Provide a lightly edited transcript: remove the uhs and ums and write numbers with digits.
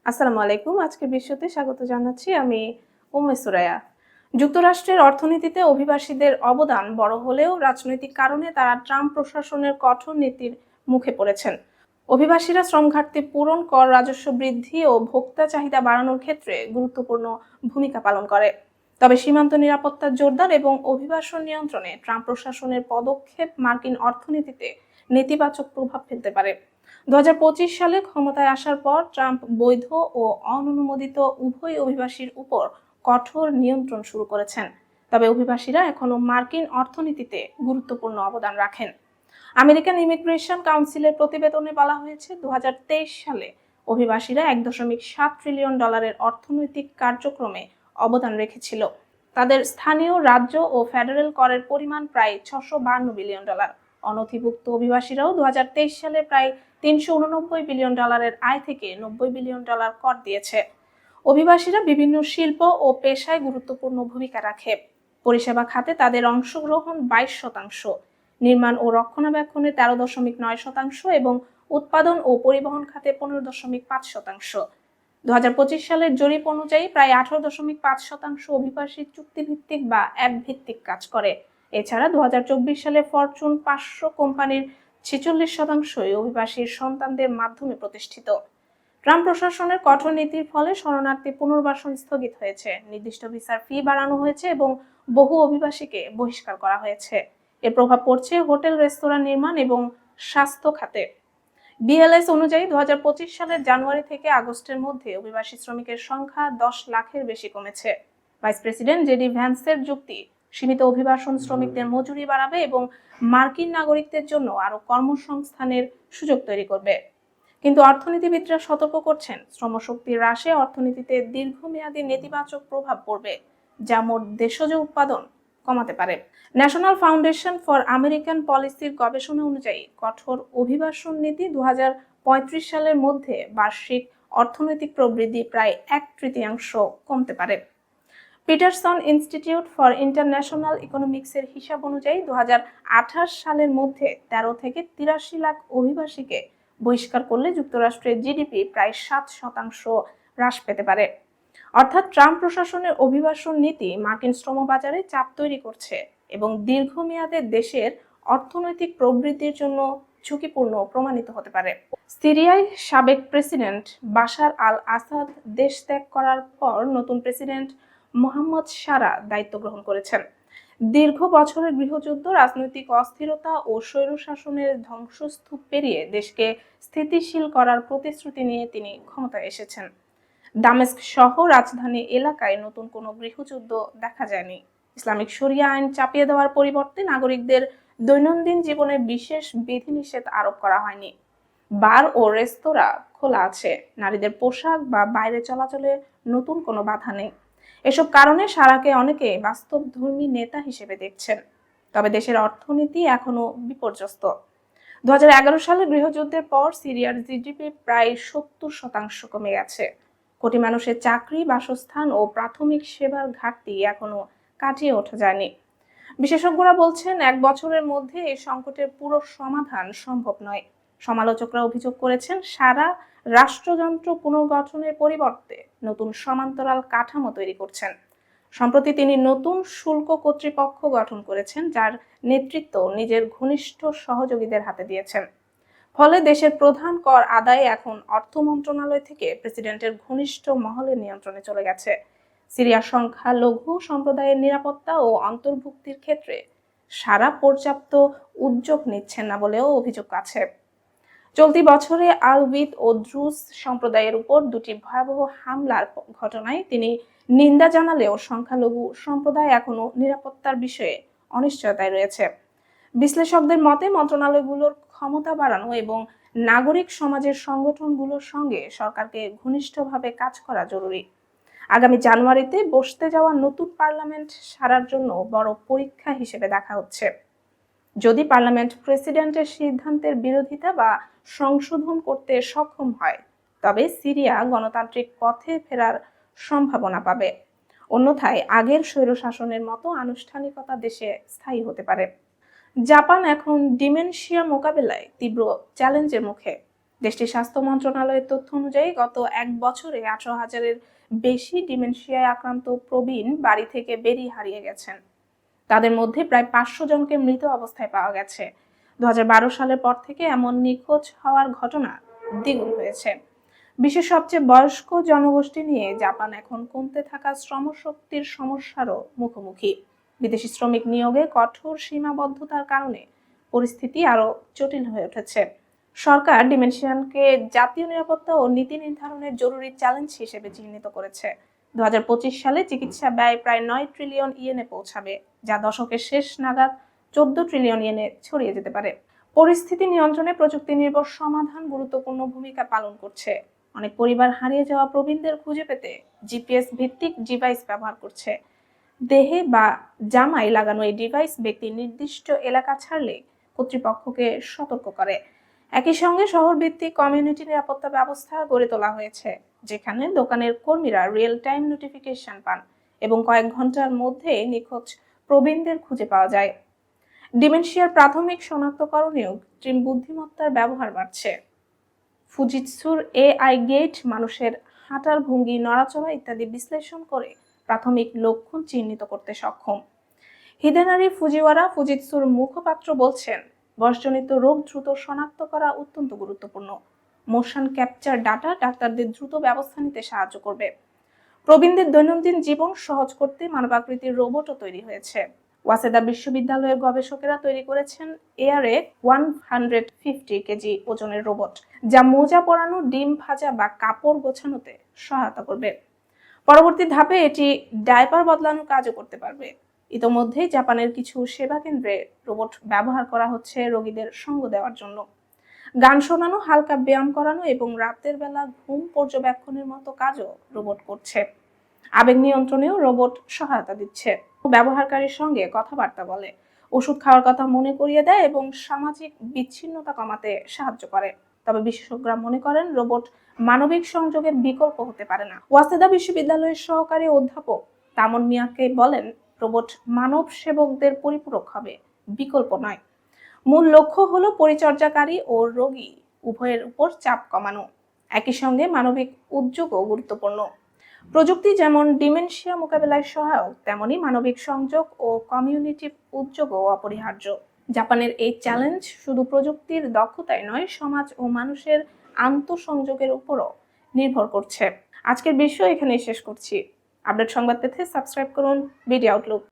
আসসালামু আলাইকুম। আজকের বিশ্বতে স্বাগত জানাচ্ছি আমি উম্মে সুরাইয়া। যুক্তরাষ্ট্রের অর্থনীতিতে অভিবাসীদের অবদান বড় হলেও রাজনৈতিক কারণে তারা ট্রাম্প প্রশাসনের কঠোর নীতির মুখে পড়েছেন। অভিবাসীরা শ্রম ঘাটতি পূরণ, কর রাজস্ব বৃদ্ধি ও ভোক্তা চাহিদা বাড়ানোর ক্ষেত্রে গুরুত্বপূর্ণ ভূমিকা পালন করে। তবে সীমান্ত নিরাপত্তা জোরদার এবং অভিবাসন নিয়ন্ত্রণে ট্রাম্প প্রশাসনের পদক্ষেপ মার্কিন অর্থনীতিতে নেতিবাচক প্রভাব ফেলতে পারে। ২০২৫ সালে ক্ষমতায় আসার পর ট্রাম্প বৈধ ও অননুমোদিত উভয় অভিবাসীর উপর কঠোর নিয়ন্ত্রণ শুরু করেছেন। তবে অভিবাসীরা এখনো মার্কিন অর্থনীতিতে গুরুত্বপূর্ণ অবদান রাখেন। আমেরিকান ইমিগ্রেশন কাউন্সিলের প্রতিবেদনে বলা হয়েছে ২০২৩ সালে অভিবাসীরা $১.৭ ট্রিলিয়ন অর্থনৈতিক কার্যক্রমে অবদান রেখেছিল। তাদের স্থানীয়, রাজ্য ও ফেডারেল করের পরিমাণ প্রায় $৬৫২ বিলিয়ন। অনধিভুক্ত অভিবাসীরাও ২০২৩ সালে প্রায় $৩৮৯ বিলিয়ন আয় থেকে $৯০ বিলিয়ন কর দিয়েছে। অভিবাসীরা বিভিন্ন শিল্প ও পেশায় গুরুত্বপূর্ণ ভূমিকা রাখে। পরিষেবা খাতে তাদের অংশগ্রহণ ২২%, নির্মাণ ও রক্ষণাবেক্ষণে ১৩.৯% এবং উৎপাদন ও পরিবহন খাতে ১৫.৫%। ২০২৫ সালের জরিপ অনুযায়ী প্রায় ১৮.৫% অভিবাসী চুক্তিভিত্তিক বা অ্যাপ ভিত্তিক কাজ করে। এছাড়া ২০২৪ সালে ফরচুন ৫০০ কোম্পানির ৪৬% অভিবাসীর সন্তানদের মাধ্যমে প্রতিষ্ঠিত। ট্রাম্প প্রশাসনের কঠোর নীতির ফলে শরণার্থী পুনর্বাসন স্থগিত হয়েছে, নির্দিষ্ট ভিসার ফি বাড়ানো হয়েছে এবং বহু অভিবাসীকে বহিষ্কার করা হয়েছে। এর প্রভাব পড়ছে হোটেল, রেস্তোরাঁ, নির্মাণ এবং স্বাস্থ্য খাতে। বিএলএস অনুযায়ী ২০২৫ সালের জানুয়ারি থেকে আগস্টের মধ্যে অভিবাসী শ্রমিকের সংখ্যা ১০ লাখের বেশি কমেছে। ভাইস প্রেসিডেন্ট জেডি ভ্যান্সের যুক্তি, সীমিত অভিবাসন শ্রমিকদের মজুরি বাড়াবে এবং মার্কিন নাগরিকদের জন্য আরো কর্মসংস্থানের সুযোগ তৈরি করবে। কিন্তু অর্থনীতিবিদরা সতর্ক করছেন, শ্রমশক্তি হ্রাসে অর্থনীতিতে দীর্ঘমেয়াদী নেতিবাচক প্রভাব পড়বে, যা মোট দেশজ উৎপাদন কমাতে পারে। ন্যাশনাল ফাউন্ডেশন ফর আমেরিকান পলিসির গবেষণা অনুযায়ী কঠোর অভিবাসন নীতি ২০৩৫ সালের মধ্যে বার্ষিক অর্থনৈতিক প্রবৃদ্ধি প্রায় ১/৩ কমতে পারে। পিটারসন ইনস্টিটিউট ফর ইন্টারন্যাশনাল ইকোনমিক্সের হিসাব অনুযায়ী ২০২৮ সালের মধ্যে ১৩ থেকে ৮৩ লাখ অভিবাসীকে বহিষ্কার করলে যুক্তরাষ্ট্রের জিডিপি প্রায় ৭% হ্রাস পেতে পারে। অর্থাৎ ট্রাম্প প্রশাসনের অভিবাসন নীতি মার্কিন শ্রমবাজারে চাপ তৈরি করছে এবং দীর্ঘমেয়াদে দেশের অর্থনৈতিক প্রবৃদ্ধির জন্য ঝুঁকিপূর্ণ প্রমাণিত হতে পারে। সিরিয়ায় সাবেক প্রেসিডেন্ট বাশার আল আসাদ দেশ ত্যাগ করার পর নতুন প্রেসিডেন্ট মোহাম্মদ সারা দায়িত্ব গ্রহণ করেছেন। দীর্ঘ বছরের গৃহযুদ্ধ, রাজনৈতিক অস্থিরতা ও স্বৈরশাসনের ধ্বংসস্তূপ পেরিয়ে দেশকে স্থিতিশীল করার প্রতিশ্রুতি নিয়ে তিনি ক্ষমতায় এসেছেন। দামেস্ক সহ রাজধানী এলাকায় নতুন কোনো গৃহযুদ্ধ দেখা যায়নি। ইসলামিক শরিয়া আইন চাপিয়ে দেওয়ার পরিবর্তে নাগরিকদের দৈনন্দিন জীবনে বিশেষ বিধিনিষেধ আরোপ করা হয়নি। বার ও রেস্তোরাঁ খোলা আছে, নারীদের পোশাক বা বাইরে চলাচলে নতুন কোনো বাধা নেই। এসব কারণে সারাকে অনেকে বাস্তবধর্মী নেতা হিসেবে দেখছেন। তবে দেশের অর্থনীতি এখনো বিপর্যস্ত। ২০১১ সালে গৃহযুদ্ধের পর সিরিয়ার জিডিপি প্রায় ৭০% কমে গেছে। কোটি মানুষের চাকরি, বাসস্থান ও প্রাথমিক সেবার ঘাটতি এখনো কাটিয়ে ওঠা যায়নি। বিশেষজ্ঞরা বলছেন, ১ বছরের মধ্যে এই সংকটের পুরো সমাধান সম্ভব নয়। সমালোচকরা অভিযোগ করেছেন, সারা রাষ্ট্রযন্ত্র পুনর্গঠনের পরিবর্তে নতুন সমান্তরাল কাঠামো তৈরি করছেন। সম্প্রতি তিনি নতুন শুল্ক কর্তৃপক্ষ গঠন করেছেন, যার নেতৃত্ব নিজের ঘনিষ্ঠ সহযোগীদের হাতে দিয়েছেন। ফলে দেশের প্রধান কর আদায় এখন অর্থ মন্ত্রণালয় থেকে প্রেসিডেন্টের ঘনিষ্ঠ মহলের নিয়ন্ত্রণে চলে গেছে। সিরিয়ার সংখ্যালঘু সম্প্রদায়ের নিরাপত্তা ও অন্তর্ভুক্তির ক্ষেত্রে সারা পর্যাপ্ত উদ্যোগ নিচ্ছেন না বলেও অভিযোগ আছে। চলতি বছরে আলবিদ ও দ্রুজ সম্প্রদায়ের উপর ২টি ভয়াবহ হামলার ঘটনায় তিনি নিন্দা জানালেও সংখ্যালঘু সম্প্রদায় এখনো নিরাপত্তার বিষয়ে অনিশ্চয়তায় রয়েছে। বিশ্লেষকদের মতে মন্ত্রণালয়গুলোর ক্ষমতা বাড়ানো এবং নাগরিক সমাজের সংগঠনগুলোর সঙ্গে সরকারকে ঘনিষ্ঠভাবে কাজ করা জরুরি। আগামী জানুয়ারিতে বসতে যাওয়া নতুন পার্লামেন্ট সারার জন্য বড় পরীক্ষা হিসেবে দেখা হচ্ছে। যদি পার্লামেন্ট প্রেসিডেন্টের সিদ্ধান্তের বিরোধিতা বা সংশোধন করতে সক্ষম হয়, তবে সিরিয়া গণতান্ত্রিক পথে ফেরার সম্ভাবনা পাবে। অন্যথায় আগের স্বৈরশাসনের মতো আনুষ্ঠানিকতা দেশে স্থায়ী হতে পারে। জাপান এখন ডিমেনশিয়া মোকাবেলায় তীব্র চ্যালেঞ্জের মুখে। দেশটির স্বাস্থ্য মন্ত্রণালয়ের তথ্য অনুযায়ী গত 1 বছরে 18,000-এর বেশি ডিমেনশিয়ায় আক্রান্ত প্রবীণ বাড়ি থেকে বেরিয়ে হারিয়ে গেছেন। তাদের মধ্যে প্রায় 500 জনকে মৃত অবস্থায় পাওয়া গেছে। 2012 সালের পর থেকে এমন নিখোঁজ হওয়ার ঘটনা দ্বিগুণ হয়েছে। বিশ্বের সবচেয়ে বয়স্ক জনগোষ্ঠী নিয়ে জাপান এখন কমতে থাকা শ্রমশক্তির সমস্যারও মুখোমুখি। বিদেশি শ্রমিক নিয়োগে কঠোর সীমাবদ্ধতার কারণে পরিস্থিতি আরো জটিল হয়ে উঠেছে। সরকার ডিমেনশিয়াকে জাতীয় নিরাপত্তা ও নীতি নির্ধারণের জরুরি চ্যালেঞ্জ হিসেবে চিহ্নিত করেছে। 2025 সালে চিকিৎসা ব্যয় প্রায় 9 ট্রিলিয়ন ইয়েনে পৌঁছাবে, যা দশকের শেষ নাগাদ 14 ট্রিলিয়ন ইয়েনে ছড়িয়ে যেতে পারে। পরিস্থিতি নিয়ন্ত্রণে প্রযুক্তি নির্ভর সমাধান গুরুত্বপূর্ণ ভূমিকা পালন করছে। অনেক পরিবার হারিয়ে যাওয়া প্রবীণদের খুঁজে পেতে জিপিএস ভিত্তিক ডিভাইস ব্যবহার করছে। দেহে বা জামায় লাগানো এই ডিভাইস ব্যক্তির নির্দিষ্ট এলাকা ছাড়লে কর্তৃপক্ষকে সতর্ক করে। একই সঙ্গে শহর ভিত্তিক কমিউনিটি নিরাপত্তা ব্যবস্থা গড়ে তোলা হয়েছে, যেখানে দোকানের কর্মীরা রিয়েল টাইম নোটিফিকেশন পান এবং কয়েক ঘন্টার মধ্যে নিখোঁজ প্রবীণদের খুঁজে পাওয়া যায়। ডিমেনশিয়ার প্রাথমিক শনাক্তকরণেও কৃত্রিম বুদ্ধিমত্তার ব্যবহার বাড়ছে। ফুজিৎসুর এআই গেট মানুষের হাঁটার ভঙ্গি, নড়াচড়া ইত্যাদি বিশ্লেষণ করে প্রাথমিক লক্ষণ চিহ্নিত করতে সক্ষম। হিদেনারি ফুজিওয়ারা, ফুজিৎসুর মুখপাত্র, বলছেন, বয়সজনিত রোগ দ্রুত শনাক্ত করা অত্যন্ত গুরুত্বপূর্ণ। মোশন ক্যাপচার ডাটা ডাক্তারদের দ্রুত ব্যবস্থা নিতে সাহায্য করবে। প্রবীণদের দৈনন্দিন জীবন সহজ করতে মানবাকৃতির রোবটও তৈরি হয়েছে। ওয়াসেদা বিশ্ববিদ্যালয়ের গবেষকেরা তৈরি করেছেন এআরএ 150 কেজি ওজনের রোবট, যা মোজা পরানো, ডিম ভাজা বা কাপড় গোছানোতে সহায়তা করবে। পরবর্তী ধাপে এটি ডায়পার বদলানোর কাজও করতে পারবে। ইতোমধ্যেই জাপানের কিছু সেবা কেন্দ্রে রোবট ব্যবহার করা হচ্ছে রোগীদের সঙ্গ দেওয়ার জন্য। গান শোনানো, হালকা ব্যায়াম করানো এবং রাতের বেলা ঘুম পর্যবেক্ষণের মতো কাজও রোবট করছে। আবেগ নিয়ন্ত্রণেও রোবট সহায়তা দিচ্ছে। ব্যবহারকারীর সঙ্গে কথাবার্তা বলে, ওষুধ খাওয়ার কথা মনে করিয়ে দেয় এবং সামাজিক বিচ্ছিন্নতা কমাতে সাহায্য করে। তবে বিশেষজ্ঞরা মনে করেন রোবট মানবিক সংযোগের বিকল্প হতে পারে না। ওয়াসেদা বিশ্ববিদ্যালয়ের সহকারী অধ্যাপক তামন মিয়াকে বলেন, রোবট মানব সেবকদের পরিপূরক হবে, বিকল্প নয়। মূল লক্ষ্য হলো পরিচর্যাকারী ও রোগী উভয়ের উপর চাপ কমানো। একই সঙ্গে মানবিক উদ্যোগও গুরুত্বপূর্ণ। প্রযুক্তি যেমন ডিমেনশিয়া মোকাবেলায় সহায়ক, তেমনি মানবিক সংযোগ ও কমিউনিটি উদ্যোগও অপরিহার্য। জাপানের এই চ্যালেঞ্জ শুধু প্রযুক্তির দক্ষতায় নয়, সমাজ ও মানুষের আন্তঃসংযোগের উপরও নির্ভর করছে। আজকের বিশ্ব এখানেই শেষ করছি। আপডেট সংবাদ পেতে সাবস্ক্রাইব করুন বিডি আউটলুক।